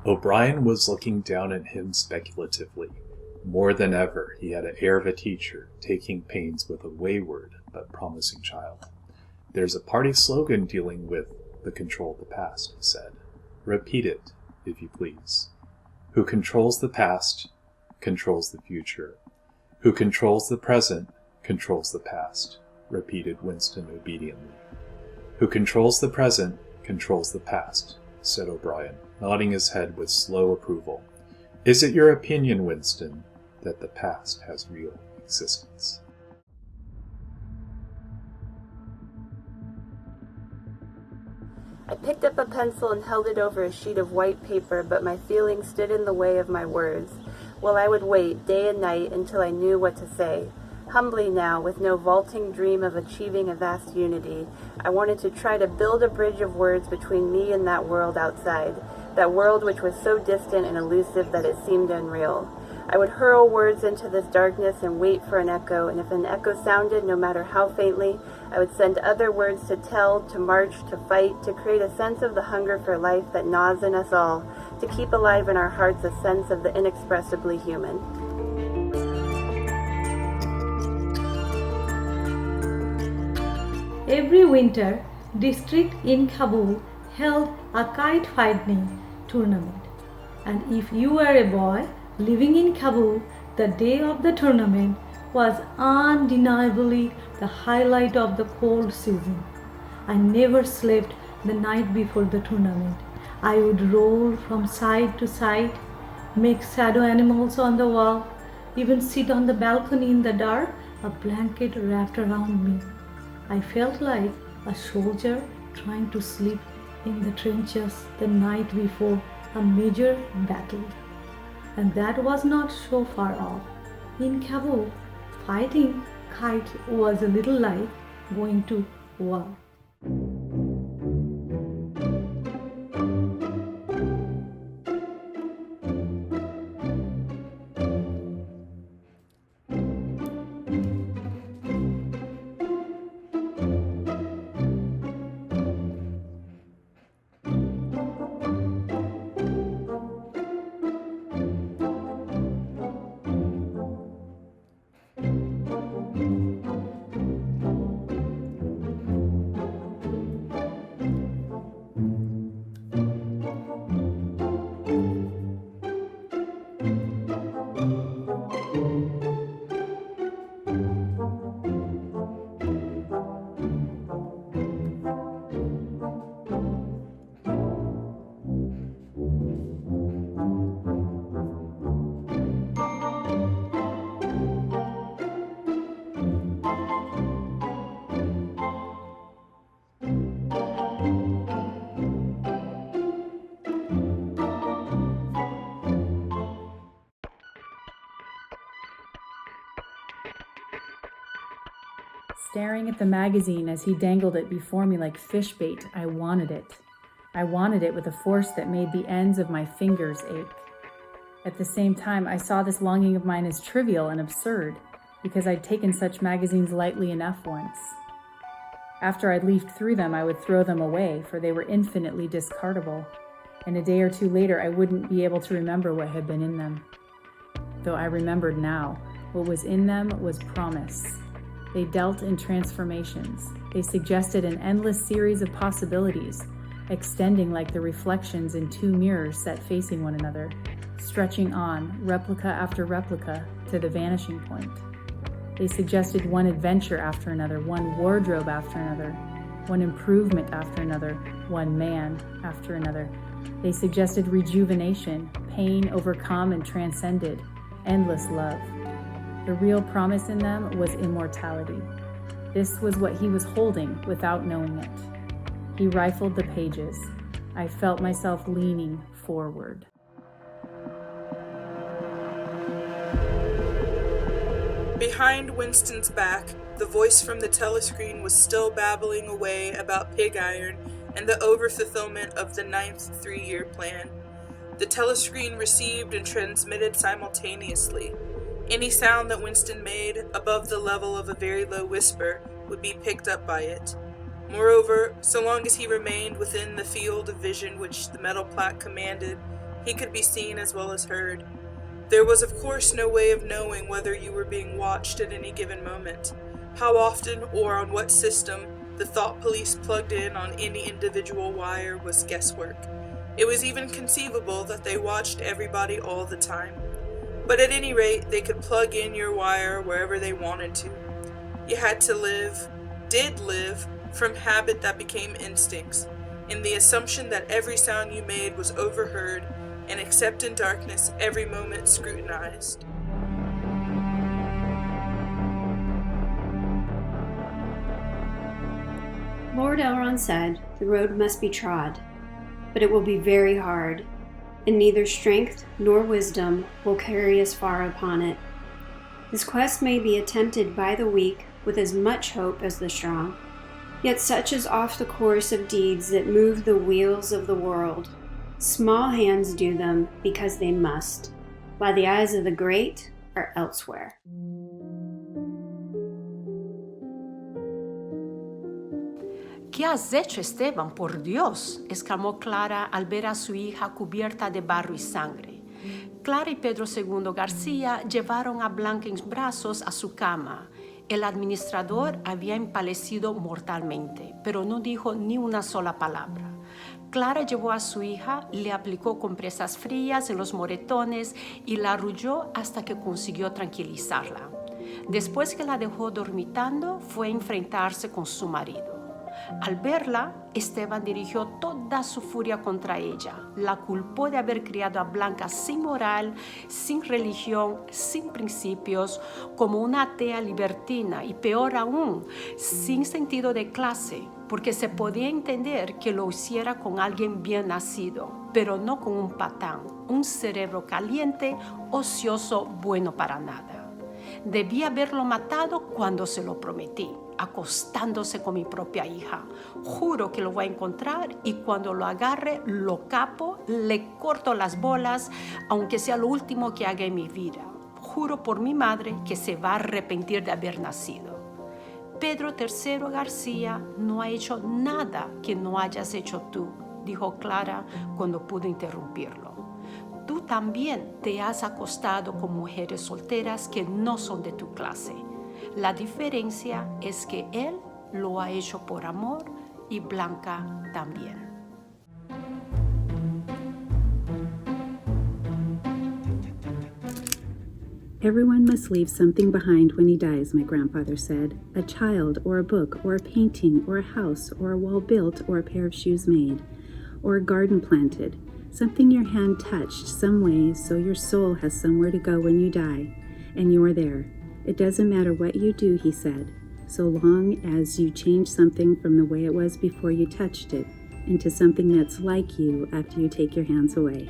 O'Brien was looking down at him speculatively. More than ever, he had an air of a teacher, taking pains with a wayward but promising child. "There's a party slogan dealing with the control of the past," he said. "Repeat it, if you please. Who controls the past, controls the future. Who controls the present, controls the past," repeated Winston obediently. "Who controls the present, controls the past," said O'Brien, nodding his head with slow approval. "Is it your opinion, Winston, that the past has real existence?" I picked up a pencil and held it over a sheet of white paper, but my feelings stood in the way of my words. Well, I would wait day and night until I knew what to say. Humbly now, with no vaulting dream of achieving a vast unity, I wanted to try to build a bridge of words between me and that world outside, that world which was so distant and elusive that it seemed unreal. I would hurl words into this darkness and wait for an echo, and if an echo sounded, no matter how faintly, I would send other words to tell, to march, to fight, to create a sense of the hunger for life that gnaws in us all, to keep alive in our hearts a sense of the inexpressibly human. Every winter, district in Kabul held a kite fighting tournament, and if you were a boy living in Kabul, the day of the tournament was undeniably the highlight of the cold season. I never slept the night before the tournament. I would roll from side to side, make shadow animals on the wall, even sit on the balcony in the dark, a blanket wrapped around me. I felt like a soldier trying to sleep in the trenches the night before a major battle. And that was not so far off. In Kabul, fighting kites was a little like going to war. Staring at the magazine as he dangled it before me like fish bait, I wanted it. I wanted it with a force that made the ends of my fingers ache. At the same time, I saw this longing of mine as trivial and absurd, because I'd taken such magazines lightly enough once. After I'd leafed through them, I would throw them away, for they were infinitely discardable, and a day or two later I wouldn't be able to remember what had been in them. Though I remembered now, what was in them was promise. They dealt in transformations. They suggested an endless series of possibilities, extending like the reflections in two mirrors set facing one another, stretching on, replica after replica, to the vanishing point. They suggested one adventure after another, one wardrobe after another, one improvement after another, one man after another. They suggested rejuvenation, pain overcome and transcended, endless love. The real promise in them was immortality. This was what he was holding without knowing it. He rifled the pages. I felt myself leaning forward. Behind Winston's back, the voice from the telescreen was still babbling away about pig iron and the overfulfillment of the 9th three-year plan. The telescreen received and transmitted simultaneously. Any sound that Winston made, above the level of a very low whisper, would be picked up by it. Moreover, so long as he remained within the field of vision which the metal plaque commanded, He could be seen as well as heard. There was of course no way of knowing whether you were being watched at any given moment. How often or on what system the thought police plugged in on any individual wire was guesswork. It was even conceivable that they watched everybody all the time. But at any rate, they could plug in your wire wherever they wanted to. You had to did live, from habit that became instincts, in the assumption that every sound you made was overheard, and except in darkness, every moment scrutinized. Lord Elrond said, "The road must be trod, but it will be very hard, and neither strength nor wisdom will carry us far upon it. This quest may be attempted by the weak with as much hope as the strong, yet such is oft the course of deeds that move the wheels of the world. Small hands do them because they must, while the eyes of the great are elsewhere." ¿Qué has hecho, Esteban? Por Dios, exclamó Clara al ver a su hija cubierta de barro y sangre. Clara y Pedro II García llevaron a Blanca en brazos a su cama. El administrador había empalidecido mortalmente, pero no dijo ni una sola palabra. Clara llevó a su hija, le aplicó compresas frías en los moretones y la arrulló hasta que consiguió tranquilizarla. Después que la dejó dormitando, fue a enfrentarse con su marido. Al verla, Esteban dirigió toda su furia contra ella. La culpó de haber criado a Blanca sin moral, sin religión, sin principios, como una atea libertina y peor aún, sin sentido de clase, porque se podía entender que lo hiciera con alguien bien nacido, pero no con un patán, un cerebro caliente, ocioso, bueno para nada. Debí haberlo matado cuando se lo prometí, acostándose con mi propia hija. Juro que lo voy a encontrar y cuando lo agarre, lo capo, le corto las bolas, aunque sea lo último que haga en mi vida. Juro por mi madre que se va a arrepentir de haber nacido. Pedro III García no ha hecho nada que no hayas hecho tú, dijo Clara cuando pudo interrumpirlo. Tú también te has acostado con mujeres solteras que no son de tu clase. La diferencia es que él lo ha hecho por amor y Blanca también. Everyone must leave something behind when he dies, my grandfather said. A child, or a book, or a painting, or a house, or a wall built, or a pair of shoes made, or a garden planted. Something your hand touched some way so your soul has somewhere to go when you die, and you're there. It doesn't matter what you do, he said, so long as you change something from the way it was before you touched it into something that's like you after you take your hands away.